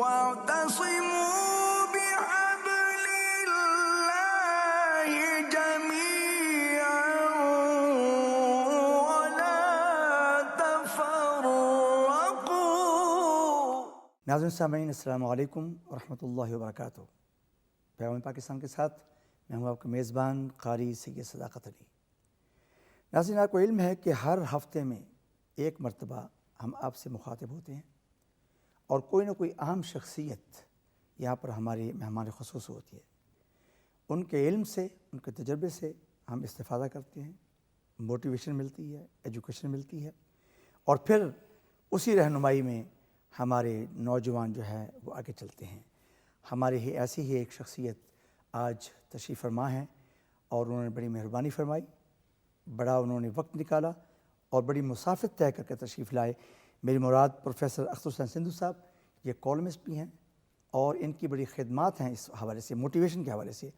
واعتصموا بحبل الله جميعا ولا تفرقوا۔ ناظرین سامعین، السلام علیکم ورحمۃ اللہ وبرکاتہ۔ پیغام پاکستان کے ساتھ میں ہوں آپ کا میزبان قاری سید صداقت علی۔ ناظرین، آپ کو علم ہے کہ ہر ہفتے میں ایک مرتبہ ہم آپ سے مخاطب ہوتے ہیں اور کوئی نہ کوئی اہم شخصیت یہاں پر ہماری مہمان خصوصی ہوتی ہے۔ ان کے علم سے، ان کے تجربے سے ہم استفادہ کرتے ہیں، موٹیویشن ملتی ہے، ایجوکیشن ملتی ہے، اور پھر اسی رہنمائی میں ہمارے نوجوان جو ہے وہ آگے چلتے ہیں۔ ہمارے ہی ایسی ہی ایک شخصیت آج تشریف فرما ہیں اور انہوں نے بڑی مہربانی فرمائی، بڑا انہوں نے وقت نکالا اور بڑی مسافت طے کر کے تشریف لائے۔ میری مراد پروفیسر اختر حسین سندھو صاحب، یہ کالمسٹ بھی ہیں اور ان کی بڑی خدمات ہیں اس حوالے سے، موٹیویشن کے حوالے سے،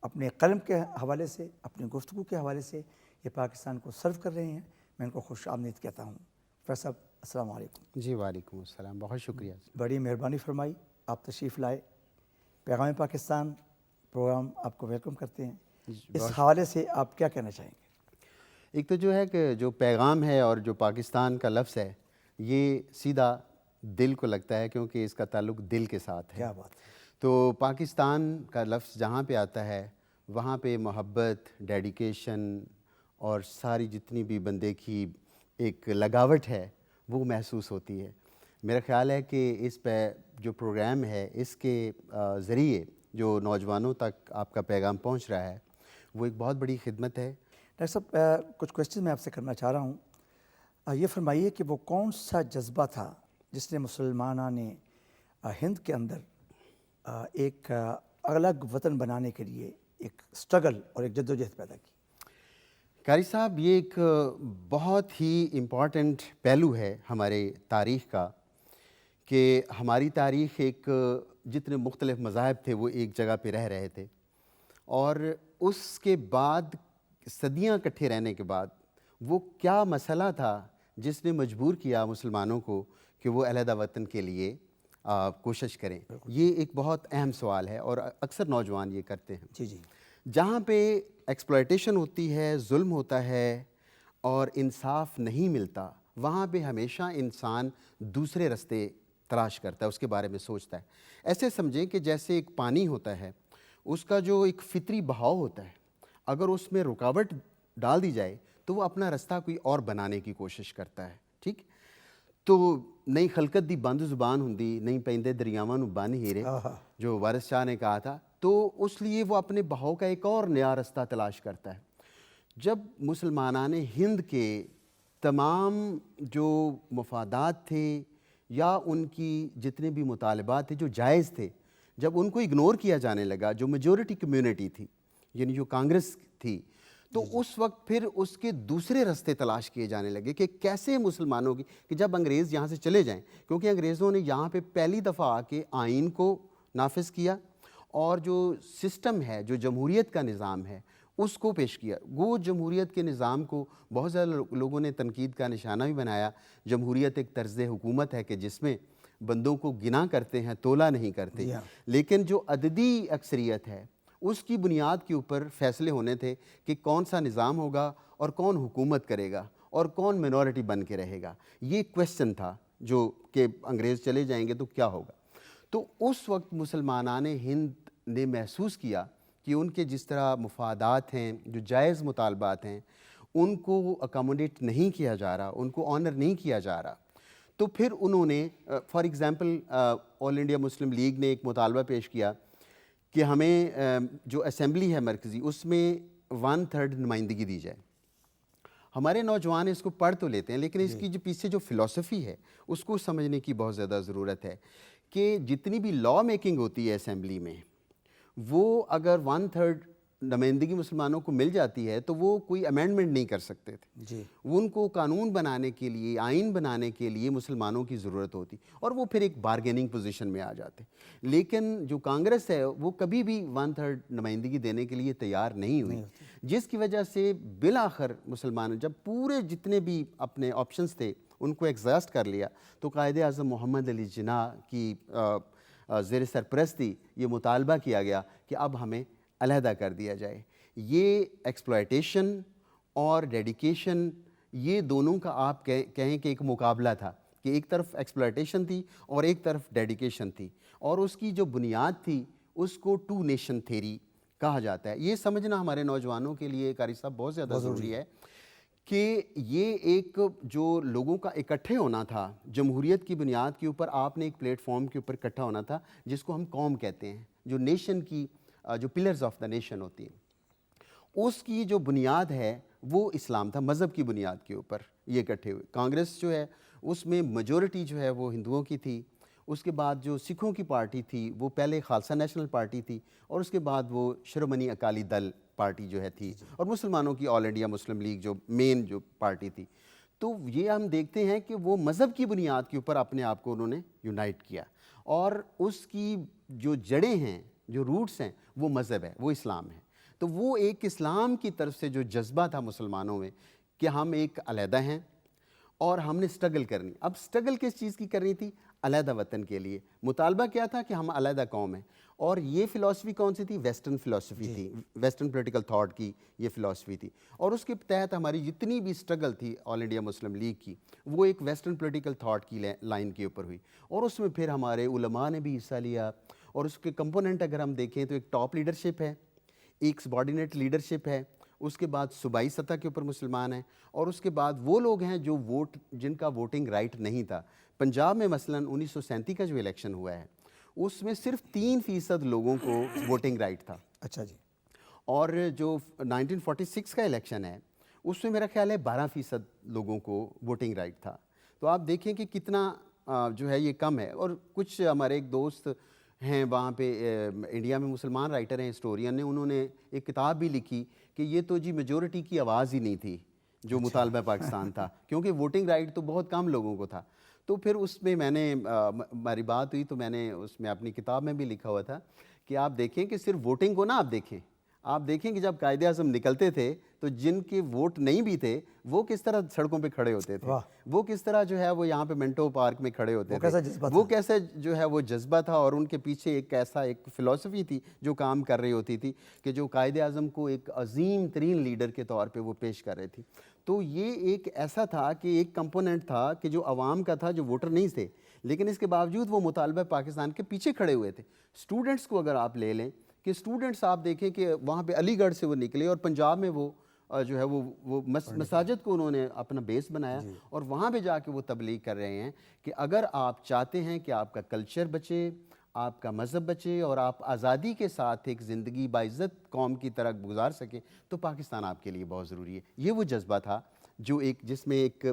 اپنے قلم کے حوالے سے، اپنی گفتگو کے حوالے سے یہ پاکستان کو سرو کر رہے ہیں۔ میں ان کو خوش آمدید کہتا ہوں۔ پروفیسر صاحب السلام علیکم۔ جی وعلیکم السلام، بہت شکریہ۔ بڑی مہربانی فرمائی، آپ تشریف لائے۔ پیغام پاکستان پروگرام آپ کو ویلکم کرتے ہیں۔ اس حوالے سے آپ کیا کہنا چاہیں گے؟ ایک تو جو ہے کہ جو پیغام ہے اور جو پاکستان کا لفظ ہے یہ سیدھا دل کو لگتا ہے، کیونکہ اس کا تعلق دل کے ساتھ ہے۔ کیا بات ہے۔ تو پاکستان کا لفظ جہاں پہ آتا ہے وہاں پہ محبت، ڈیڈیکیشن اور ساری جتنی بھی بندے کی ایک لگاوٹ ہے وہ محسوس ہوتی ہے۔ میرا خیال ہے کہ اس پہ جو پروگرام ہے اس کے ذریعے جو نوجوانوں تک آپ کا پیغام پہنچ رہا ہے وہ ایک بہت بڑی خدمت ہے۔ ڈاکٹر صاحب، کچھ کوشچن میں آپ سے کرنا چاہ رہا ہوں۔ یہ فرمائیے کہ وہ کون سا جذبہ تھا جس نے مسلمانوں نے ہند کے اندر ایک الگ وطن بنانے کے لیے ایک سٹرگل اور ایک جدوجہد پیدا کی؟ قاری صاحب، یہ ایک بہت ہی امپورٹنٹ پہلو ہے ہمارے تاریخ کا کہ ہماری تاریخ ایک جتنے مختلف مذاہب تھے وہ ایک جگہ پہ رہ رہے تھے، اور اس کے بعد صدیاں اکٹھے رہنے کے بعد وہ کیا مسئلہ تھا جس نے مجبور کیا مسلمانوں کو کہ وہ علیحدہ وطن کے لیے کوشش کریں؟ یہ ایک بہت اہم سوال ہے اور اکثر نوجوان یہ کرتے ہیں۔ جی جی۔ جہاں پہ ایکسپلائٹیشن ہوتی ہے، ظلم ہوتا ہے اور انصاف نہیں ملتا، وہاں پہ ہمیشہ انسان دوسرے راستے تلاش کرتا ہے، اس کے بارے میں سوچتا ہے۔ ایسے سمجھیں کہ جیسے ایک پانی ہوتا ہے، اس کا جو ایک فطری بہاؤ ہوتا ہے، اگر اس میں رکاوٹ ڈال دی جائے تو وہ اپنا راستہ کوئی اور بنانے کی کوشش کرتا ہے، ٹھیک؟ تو نئی خلقت دی بند زبان ہوندی، نہیں پیندے دریاواں نو بن ہیرے، جو وارث شاہ نے کہا تھا، تو اس لیے وہ اپنے بہاؤ کا ایک اور نیا راستہ تلاش کرتا ہے۔ جب مسلمانان ہند کے تمام جو مفادات تھے یا ان کی جتنے بھی مطالبات تھے جو جائز تھے، جب ان کو اگنور کیا جانے لگا، جو میجورٹی کمیونٹی تھی یعنی جو کانگریس تھی، تو اس وقت پھر اس کے دوسرے راستے تلاش کیے جانے لگے کہ کیسے مسلمانوں کی، کہ جب انگریز یہاں سے چلے جائیں، کیونکہ انگریزوں نے یہاں پہ پہلی دفعہ آ کے آئین کو نافذ کیا اور جو سسٹم ہے، جو جمہوریت کا نظام ہے اس کو پیش کیا۔ وہ جمہوریت کے نظام کو بہت زیادہ لوگوں نے تنقید کا نشانہ بھی بنایا۔ جمہوریت ایک طرز حکومت ہے کہ جس میں بندوں کو گنا کرتے ہیں، تولا نہیں کرتے، لیکن جو عددی اکثریت ہے اس کی بنیاد کے اوپر فیصلے ہونے تھے کہ کون سا نظام ہوگا اور کون حکومت کرے گا اور کون منورٹی بن کے رہے گا۔ یہ کویسچن تھا جو کہ انگریز چلے جائیں گے تو کیا ہوگا۔ تو اس وقت مسلمانان ہند نے محسوس کیا کہ ان کے جس طرح مفادات ہیں، جو جائز مطالبات ہیں، ان کو اکاموڈیٹ نہیں کیا جا رہا، ان کو آنر نہیں کیا جا رہا۔ تو پھر انہوں نے for example all India Muslim league نے ایک مطالبہ پیش کیا کہ ہمیں جو اسمبلی ہے مرکزی، اس میں 1/3 نمائندگی دی جائے۔ ہمارے نوجوان اس کو پڑھ تو لیتے ہیں لیکن اس کی جو پیچھے جو فلسفی ہے اس کو سمجھنے کی بہت زیادہ ضرورت ہے کہ جتنی بھی لا میکنگ ہوتی ہے اسمبلی میں، وہ اگر 1/3 نمائندگی مسلمانوں کو مل جاتی ہے تو وہ کوئی امینڈمنٹ نہیں کر سکتے تھے جی، ان کو قانون بنانے کے لیے، آئین بنانے کے لیے مسلمانوں کی ضرورت ہوتی اور وہ پھر ایک بارگیننگ پوزیشن میں آ جاتے۔ لیکن جو کانگریس ہے وہ کبھی بھی 1/3 نمائندگی دینے کے لیے تیار نہیں ہوئی، جس کی وجہ سے بالآخر مسلمان جب پورے جتنے بھی اپنے آپشنز تھے ان کو ایگزاسٹ کر لیا تو قائد اعظم محمد علی جناح کی زیر سرپرستی یہ مطالبہ کیا گیا کہ اب ہمیں علیحدہ کر دیا جائے. یہ ایکسپلائٹیشن اور ڈیڈیکیشن یہ دونوں کا آپ کہیں کہ ایک مقابلہ تھا کہ ایک طرف ایکسپلائٹیشن تھی اور ایک طرف ڈیڈیکیشن تھی, اور اس کی جو بنیاد تھی اس کو ٹو نیشن تھیری کہا جاتا ہے. یہ سمجھنا ہمارے نوجوانوں کے لیے قاری صاحب بہت زیادہ ضروری ہے کہ یہ ایک جو لوگوں کا اکٹھے ہونا تھا جمہوریت کی بنیاد کے اوپر, آپ نے ایک پلیٹ فارم کے اوپر اکٹھا ہونا تھا جس کو ہم قوم کہتے ہیں, جو نیشن کی جو پلرز آف دا نیشن ہوتی ہیں, اس کی جو بنیاد ہے وہ اسلام تھا. مذہب کی بنیاد کے اوپر یہ اکٹھے ہوئے. کانگریس جو ہے اس میں میجورٹی جو ہے وہ ہندوؤں کی تھی, اس کے بعد جو سکھوں کی پارٹی تھی وہ پہلے خالصہ نیشنل پارٹی تھی, اور اس کے بعد وہ شرومنی اکالی دل پارٹی جو ہے تھی, اور مسلمانوں کی آل انڈیا مسلم لیگ جو مین جو پارٹی تھی. تو یہ ہم دیکھتے ہیں کہ وہ مذہب کی بنیاد کے اوپر اپنے آپ کو انہوں نے یونائٹ کیا, اور اس کی جو جڑیں ہیں, جو روٹس ہیں, وہ مذہب ہے, وہ اسلام ہے. تو وہ ایک اسلام کی طرف سے جو جذبہ تھا مسلمانوں میں کہ ہم ایک علیحدہ ہیں اور ہم نے سٹرگل کرنی. اب سٹرگل کس چیز کی کرنی تھی؟ علیحدہ وطن کے لیے. مطالبہ کیا تھا کہ ہم علیحدہ قوم ہیں, اور یہ فلسفی کون سی تھی؟ ویسٹرن فلسفی تھی, ویسٹرن پولیٹیکل تھاٹ کی یہ فلسفی تھی, اور اس کے تحت ہماری جتنی بھی سٹرگل تھی آل انڈیا مسلم لیگ کی وہ ایک ویسٹرن پولیٹیکل تھاٹ کی لائن کے اوپر ہوئی, اور اس میں پھر ہمارے علماء نے بھی حصہ لیا. اور اس کے کمپوننٹ اگر ہم دیکھیں تو ایک ٹاپ لیڈرشپ ہے, ایک سبارڈینیٹ لیڈرشپ ہے, اس کے بعد صوبائی سطح کے اوپر مسلمان ہیں, اور اس کے بعد وہ لوگ ہیں جو جن کا ووٹنگ رائٹ نہیں تھا. پنجاب میں مثلا 1937 کا جو الیکشن ہوا ہے اس میں صرف 3% لوگوں کو ووٹنگ رائٹ تھا. اچھا جی. اور جو 1946 کا الیکشن ہے اس میں میرا خیال ہے 12% لوگوں کو ووٹنگ رائٹ تھا. تو آپ دیکھیں کہ کتنا جو ہے یہ کم ہے. اور کچھ ہمارے ایک دوست ہیں وہاں پہ انڈیا میں مسلمان رائٹر ہیں, ہسٹورین نے, انہوں نے ایک کتاب بھی لکھی کہ یہ تو جی میجورٹی کی آواز ہی نہیں تھی جو مطالبہ پاکستان تھا, کیونکہ ووٹنگ رائٹ تو بہت کم لوگوں کو تھا. تو پھر اس میں میں نے ہماری بات ہوئی تو میں نے اس میں اپنی کتاب میں بھی لکھا ہوا تھا کہ آپ دیکھیں کہ صرف ووٹنگ کو نہ آپ دیکھیں کہ جب قائد اعظم نکلتے تھے تو جن کے ووٹ نہیں بھی تھے وہ کس طرح سڑکوں پہ کھڑے ہوتے تھے, وہ کس طرح جو ہے وہ یہاں پہ منٹو پارک میں کھڑے ہوتے تھے, وہ کیسے جو ہے وہ جذبہ تھا, اور ان کے پیچھے ایک فلسفی تھی جو کام کر رہی ہوتی تھی کہ جو قائد اعظم کو ایک عظیم ترین لیڈر کے طور پہ وہ پیش کر رہے تھی. تو یہ ایک ایسا تھا کہ ایک کمپوننٹ تھا کہ جو عوام کا تھا, جو ووٹر نہیں تھے, لیکن اس کے باوجود وہ مطالبہ پاکستان کے پیچھے کھڑے ہوئے تھے. اسٹوڈنٹس کو اگر آپ لے لیں کہ اسٹوڈنٹس آپ دیکھیں کہ وہاں پہ علی گڑھ سے وہ نکلے, اور پنجاب میں وہ جو ہے وہ مساجد کو انہوں نے اپنا بیس بنایا, اور وہاں پہ جا کے وہ تبلیغ کر رہے ہیں کہ اگر آپ چاہتے ہیں کہ آپ کا کلچر بچے, آپ کا مذہب بچے, اور آپ آزادی کے ساتھ ایک زندگی باعزت قوم کی طرح گزار سکیں, تو پاکستان آپ کے لیے بہت ضروری ہے. یہ وہ جذبہ تھا جو جس میں ایک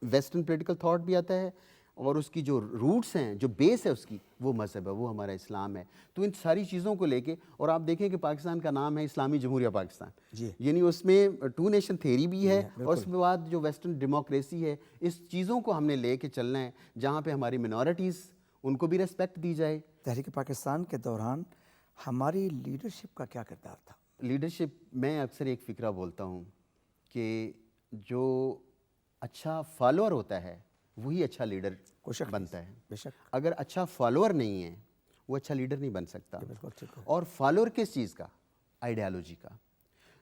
ویسٹرن پولیٹیکل تھاٹ بھی آتا ہے, اور اس کی جو روٹس ہیں, جو بیس ہے اس کی, وہ مذہب ہے, وہ ہمارا اسلام ہے. تو ان ساری چیزوں کو لے کے, اور آپ دیکھیں کہ پاکستان کا نام ہے اسلامی جمہوریہ پاکستان, یعنی اس میں ٹو نیشن تھیری بھی ہے, اور اس کے بعد جو ویسٹرن ڈیموکریسی ہے, اس چیزوں کو ہم نے لے کے چلنا ہے جہاں پہ ہماری منورٹیز ان کو بھی ریسپیکٹ دی جائے. تحریک پاکستان کے دوران ہماری لیڈرشپ کا کیا کردار تھا؟ لیڈرشپ, میں اکثر ایک فکرہ بولتا ہوں کہ جو اچھا فالوور ہوتا ہے وہی اچھا لیڈر بنتا ہے. بے شک. اگر اچھا فالوور نہیں ہے وہ اچھا لیڈر نہیں بن سکتا. اور فالوور کس چیز کا؟ آئیڈیالوجی کا.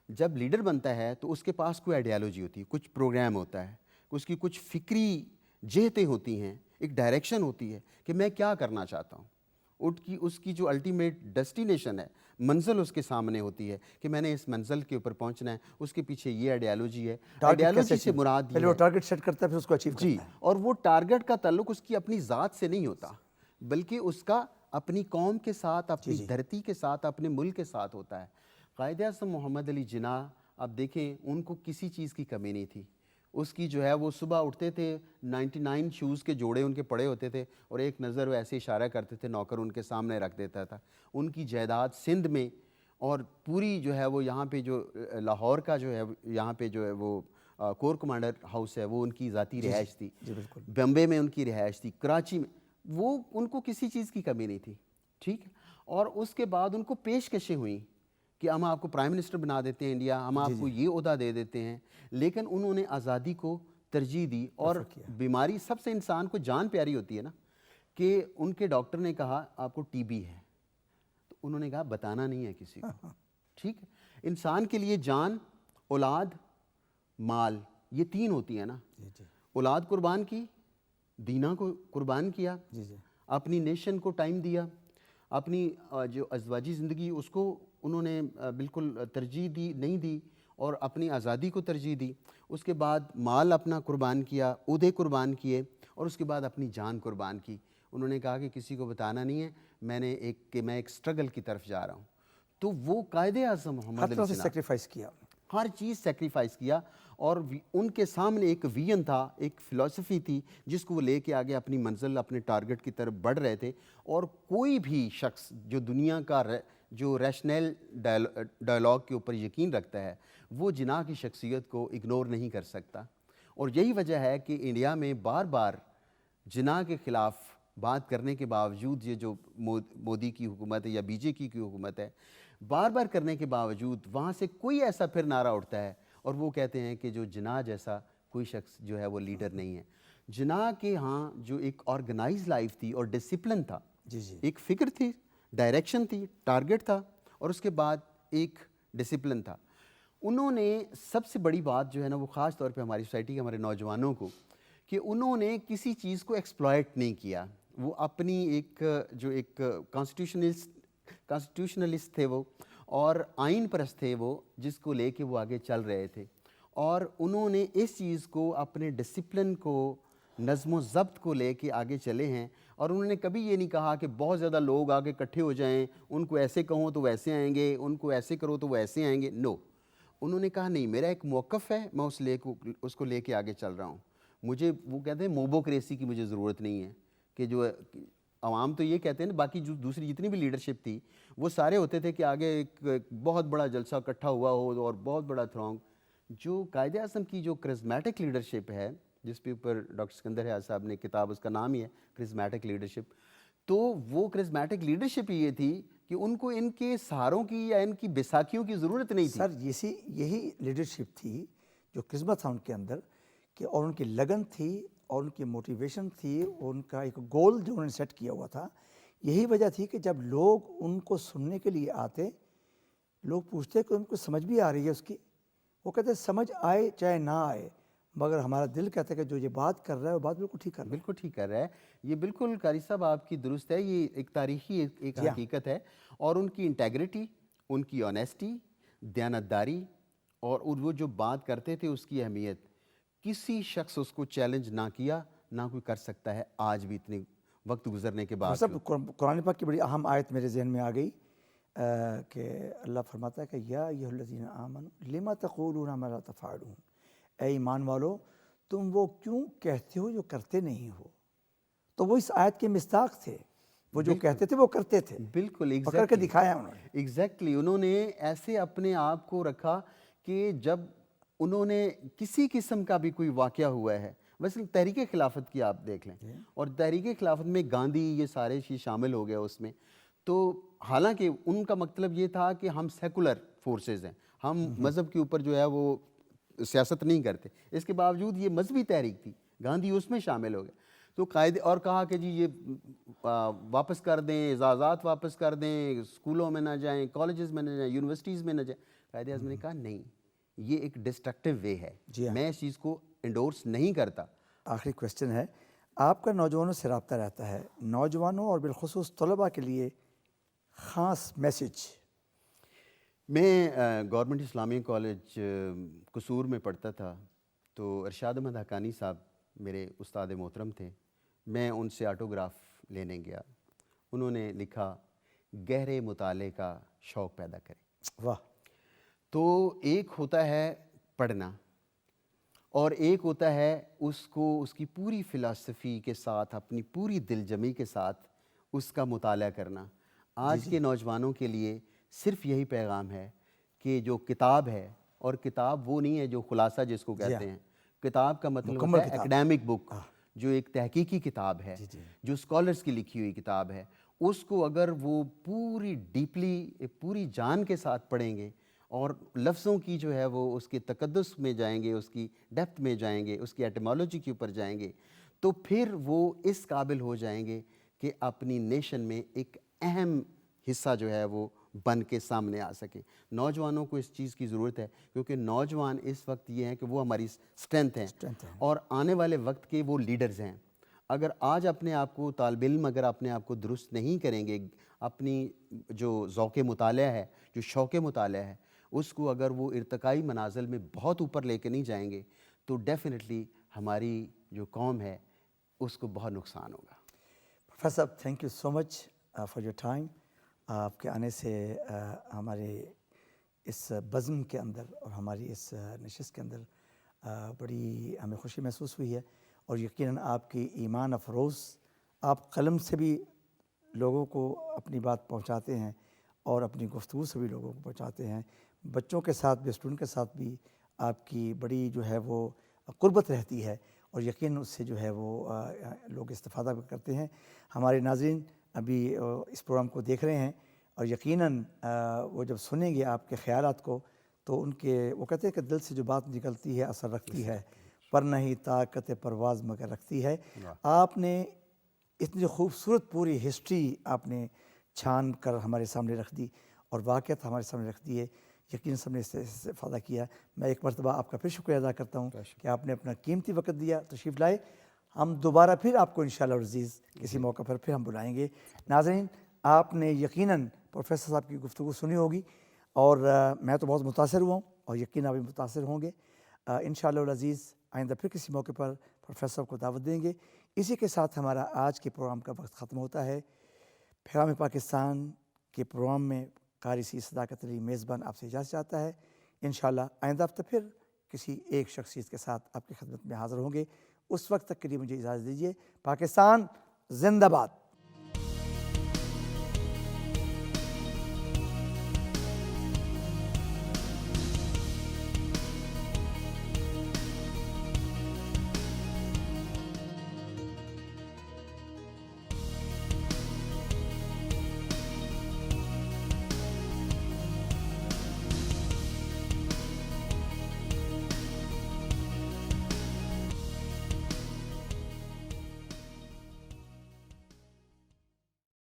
جب لیڈر بنتا ہے تو اس کے پاس کوئی آئیڈیالوجی ہوتی ہے, کچھ پروگرام ہوتا ہے, اس کی کچھ فکری جہتیں ہوتی ہیں, ایک ڈائریکشن ہوتی ہے کہ میں کیا کرنا چاہتا ہوں. اس کی جو الٹیمیٹ ڈیسٹینیشن ہے, منزل اس کے سامنے ہوتی ہے کہ میں نے اس منزل کے اوپر پہنچنا ہے, اس کے پیچھے یہ آئیڈیالوجی ہے. آئیڈیالوجی سے مراد پہلے وہ ٹارگٹ سیٹ کرتا ہے, پھر اس کو اچیو کرتا ہے. جی, اور وہ ٹارگٹ کا تعلق اس کی اپنی ذات سے نہیں ہوتا, بلکہ اس کا اپنی قوم کے ساتھ, اپنی دھرتی کے ساتھ, اپنے ملک کے ساتھ ہوتا ہے. قائد اعظم محمد علی جناح, آپ دیکھیں ان کو کسی چیز کی کمی نہیں تھی. اس کی جو ہے وہ صبح اٹھتے تھے, 99 شوز کے جوڑے ان کے پڑے ہوتے تھے, اور ایک نظر وہ ایسے اشارہ کرتے تھے, نوکر ان کے سامنے رکھ دیتا تھا. ان کی جائیداد سندھ میں, اور پوری جو ہے وہ یہاں پہ جو لاہور کا جو ہے یہاں پہ جو ہے وہ کور کمانڈر ہاؤس ہے وہ ان کی ذاتی رہائش تھی. بمبے میں ان کی رہائش تھی, کراچی میں, وہ ان کو کسی چیز کی کمی نہیں تھی. ٹھیک ہے. اور اس کے بعد ان کو پیشکشیں ہوئیں کہ ہم آپ کو پرائم منسٹر بنا دیتے ہیں انڈیا, ہم آپ کو یہ عہدہ دے دیتے ہیں, لیکن انہوں نے آزادی کو ترجیح دی. اور بیماری سب سے انسان کو جان پیاری ہوتی ہے نا, کہ ان کے ڈاکٹر نے کہا آپ کو ٹی بی ہے، تو انہوں نے کہا بتانا نہیں ہے کسی کو. ٹھیک ہے، انسان کے لیے جان، اولاد، مال، یہ تین ہوتی ہیں نا. اولاد قربان کی، دینہ کو قربان کیا، اپنی نیشن کو ٹائم دیا، اپنی جو ازواجی زندگی اس کو انہوں نے بالکل ترجیح دی نہیں دی، اور اپنی آزادی کو ترجیح دی. اس کے بعد مال اپنا قربان کیا، عہدے قربان کیے، اور اس کے بعد اپنی جان قربان کی. انہوں نے کہا کہ کسی کو بتانا نہیں ہے میں ایک سٹرگل کی طرف جا رہا ہوں. تو وہ قائد اعظم محمد علی جناح سیکریفائس کیا، ہر چیز سیکریفائس کیا، اور ان کے سامنے ایک ویژن تھا، ایک فلسفی تھی جس کو وہ لے کے آگے اپنی منزل، اپنے ٹارگٹ کی طرف بڑھ رہے تھے. اور کوئی بھی شخص جو دنیا کا جو ریشنل ڈائلاگ کے اوپر یقین رکھتا ہے وہ جناح کی شخصیت کو اگنور نہیں کر سکتا. اور یہی وجہ ہے کہ انڈیا میں بار بار جناح کے خلاف بات کرنے کے باوجود، یہ جو مودی کی حکومت ہے یا بی جے پی کی حکومت ہے، بار بار کرنے کے باوجود وہاں سے کوئی ایسا پھر نعرہ اٹھتا ہے اور وہ کہتے ہیں کہ جو جناح جیسا کوئی شخص جو ہے وہ لیڈر نہیں ہے. جناح کے ہاں جو ایک آرگنائز لائف تھی اور ڈسپلن تھا، ایک فکر تھی، ڈائریکشن تھی، ٹارگٹ تھا، اور اس کے بعد ایک ڈسپلن تھا. انہوں نے سب سے بڑی بات جو ہے نا وہ خاص طور پہ ہماری سوسائٹی کے ہمارے نوجوانوں کو، کہ انہوں نے کسی چیز کو ایکسپلائٹ نہیں کیا. وہ اپنی ایک کانسٹیٹیوشنلسٹ تھے وہ، اور آئین پرست تھے وہ، جس کو لے کے وہ آگے چل رہے تھے. اور انہوں نے اس چیز کو، اپنے ڈسپلن کو، نظم و ضبط کو لے کے آگے چلے ہیں. اور انہوں نے کبھی یہ نہیں کہا کہ بہت زیادہ لوگ آگے اکٹھے ہو جائیں، ان کو ایسے کہوں تو ویسے آئیں گے، ان کو ایسے کرو تو وہ ایسے آئیں گے. نو، انہوں نے کہا نہیں، میرا ایک موقف ہے، میں اس کو لے کے آگے چل رہا ہوں. مجھے، وہ کہتے ہیں موبوکریسی کی مجھے ضرورت نہیں ہے، کہ جو عوام تو یہ کہتے ہیں نا، باقی جو دوسری جتنی بھی لیڈرشپ تھی وہ سارے ہوتے تھے کہ آگے ایک بہت بڑا جلسہ اکٹھا ہوا ہو اور بہت بڑا تھرونگ. جو قائد اعظم کی جو کرزمیٹک لیڈرشپ ہے، جس پہ اوپر ڈاکٹر سکندر حیات صاحب نے کتاب، اس کا نام ہی ہے کرزمیٹک لیڈرشپ، تو وہ کرزمیٹک لیڈرشپ یہ تھی کہ ان کو ان کے سہاروں کی یا ان کی بیساکھیوں کی ضرورت نہیں تھی. سر یہی لیڈرشپ تھی جو قسمت تھا ان کے اندر، کہ اور ان کی لگن تھی، اور ان کی موٹیویشن تھی، اور ان کا ایک گول جو انہوں نے سیٹ کیا ہوا تھا. یہی وجہ تھی کہ جب لوگ ان کو سننے کے لیے آتے، لوگ پوچھتے کہ ان کو سمجھ بھی آ رہی ہے اس کی، وہ کہتے سمجھ آئے چاہے نہ آئے، مگر ہمارا دل کہتا ہے کہ جو یہ بات کر رہا ہے وہ بات بالکل ٹھیک کر رہا ہے. بالکل ٹھیک کر رہا ہے. یہ بالکل قاری صاحب آپ کی درست ہے، یہ ایک تاریخی ایک حقیقت ہے. اور ان کی انٹیگریٹی، ان کی آنیسٹی، دیانتداری، اور وہ جو بات کرتے تھے اس کی اہمیت، کسی شخص اس کو چیلنج نہ کیا، نہ کوئی کر سکتا ہے آج بھی اتنے وقت گزرنے کے بعد. سب قرآن پاک کی بڑی اہم آیت میرے ذہن میں آ گئی، کہ اللہ فرماتا ہے کہ یا ایھا الذین آمنوا لما تقولون ما لا تفعلون، اے ایمان والو تم وہ کیوں کہتے ہو جو کرتے نہیں ہو. تو وہ اس آیت کے مصداق تھے، وہ جو کہتے تھے وہ کرتے تھے. بالکل پکڑ کے دکھایا انہوں نے. ایگزیکٹلی. انہوں نے ایسے اپنے آپ کو رکھا کہ جب انہوں نے کسی قسم کا بھی کوئی واقعہ ہوا ہے، مثلا تحریک خلافت کی آپ دیکھ لیں، اور تحریک خلافت میں گاندھی یہ سارے چیز شامل ہو گیا اس میں. تو حالانکہ ان کا مطلب یہ تھا کہ ہم سیکولر فورسز ہیں، ہم مذہب کے اوپر جو ہے وہ سیاست نہیں کرتے، اس کے باوجود یہ مذہبی تحریک تھی، گاندھی اس میں شامل ہو گیا. تو قائد اور کہا کہ جی یہ واپس کر دیں، اعزازات واپس کر دیں، اسکولوں میں نہ جائیں، کالجز میں نہ جائیں، یونیورسٹیز میں نہ جائیں. قائد اعظم نے کہا نہیں، یہ ایک ڈسٹرکٹیو وے ہے، میں اس چیز کو انڈورس نہیں کرتا. آخری کویسچن ہے، آپ کا نوجوانوں سے رابطہ رہتا ہے، نوجوانوں اور بالخصوص طلباء کے لیے خاص میسج. میں گورنمنٹ اسلامیہ کالج قصور میں پڑھتا تھا، تو ارشاد احمد حقانی صاحب میرے استاد محترم تھے. میں ان سے آٹوگراف لینے گیا. انہوں نے لکھا گہرے مطالعے کا شوق پیدا کریں. واہ. تو ایک ہوتا ہے پڑھنا، اور ایک ہوتا ہے اس کو اس کی پوری فلسفی کے ساتھ، اپنی پوری دل جمی کے ساتھ اس کا مطالعہ کرنا. آج کے نوجوانوں کے لیے صرف یہی پیغام ہے کہ جو کتاب ہے، اور کتاب وہ نہیں ہے جو خلاصہ جس کو کہتے ہیں، کتاب کا مطلب ہوتا ہے ایکڈیمک بک، جو ایک تحقیقی کتاب ہے، جو اسکالرز کی لکھی ہوئی کتاب ہے. اس کو اگر وہ پوری ڈیپلی، پوری جان کے ساتھ پڑھیں گے، اور لفظوں کی جو ہے وہ اس کے تقدس میں جائیں گے، اس کی ڈیپتھ میں جائیں گے، اس کی ایٹیمالوجی کے اوپر جائیں گے، تو پھر وہ اس قابل ہو جائیں گے کہ اپنی نیشن میں ایک اہم حصہ جو ہے وہ بن کے سامنے آ سکے. نوجوانوں کو اس چیز کی ضرورت ہے کیونکہ نوجوان اس وقت یہ ہیں کہ وہ ہماری اسٹرینتھ ہیں اور آنے والے وقت کے وہ لیڈرز ہیں. اگر آج اپنے آپ کو طالب علم اگر اپنے آپ کو درست نہیں کریں گے، اپنی جو ذوق مطالعہ ہے، جو شوق مطالعہ ہے، اس کو اگر وہ ارتقائی منازل میں بہت اوپر لے کے نہیں جائیں گے تو ڈیفینیٹلی ہماری جو قوم ہے اس کو بہت نقصان ہوگا. پروفیسر صاحب thank you so much for your time. آپ کے آنے سے ہمارے اس بزم کے اندر اور ہماری اس نشست کے اندر بڑی ہمیں خوشی محسوس ہوئی ہے، اور یقیناً آپ کی ایمان افروز، آپ قلم سے بھی لوگوں کو اپنی بات پہنچاتے ہیں اور اپنی گفتگو سے بھی لوگوں کو پہنچاتے ہیں. بچوں کے ساتھ بھی، اسٹوڈنٹ کے ساتھ بھی آپ کی بڑی جو ہے وہ قربت رہتی ہے، اور یقیناً اس سے جو ہے وہ لوگ استفادہ بھی کرتے ہیں. ہمارے ناظرین ابھی اس پروگرام کو دیکھ رہے ہیں اور یقیناً وہ جب سنیں گے آپ کے خیالات کو تو ان کے، وہ کہتے ہیں کہ دل سے جو بات نکلتی ہے اثر رکھتی ہے، پر نہیں طاقت پرواز مگر رکھتی ہے. آپ نے اتنی خوبصورت پوری ہسٹری آپ نے چھان کر ہمارے سامنے رکھ دی اور واقعات ہمارے سامنے رکھ دی ہے. یقیناً سب نے اس سے استفادہ کیا. میں ایک مرتبہ آپ کا پھر شکریہ ادا کرتا ہوں کہ آپ نے اپنا قیمتی وقت دیا، تشریف لائے. ہم دوبارہ پھر آپ کو انشاءاللہ العزیز کسی موقع پر پھر ہم بلائیں گے. ناظرین آپ نے یقیناً پروفیسر صاحب کی گفتگو سنی ہوگی اور میں تو بہت متاثر ہوا ہوں اور یقیناً آپ بھی متاثر ہوں گے. انشاءاللہ العزیز آئندہ پھر کسی موقع پر پروفیسر صاحب کو دعوت دیں گے. اسی کے ساتھ ہمارا آج کے پروگرام کا وقت ختم ہوتا ہے. پیغام پاکستان کے پروگرام میں قاری سی صداقت علی میزبان آپ سے اجازت چاہتا ہے. انشاءاللہ آئندہ ہفتہ پھر کسی ایک شخصیت کے ساتھ آپ کی خدمت میں حاضر ہوں گے. اس وقت تک کے لیے مجھے اجازت دیجیے. پاکستان زندہ باد.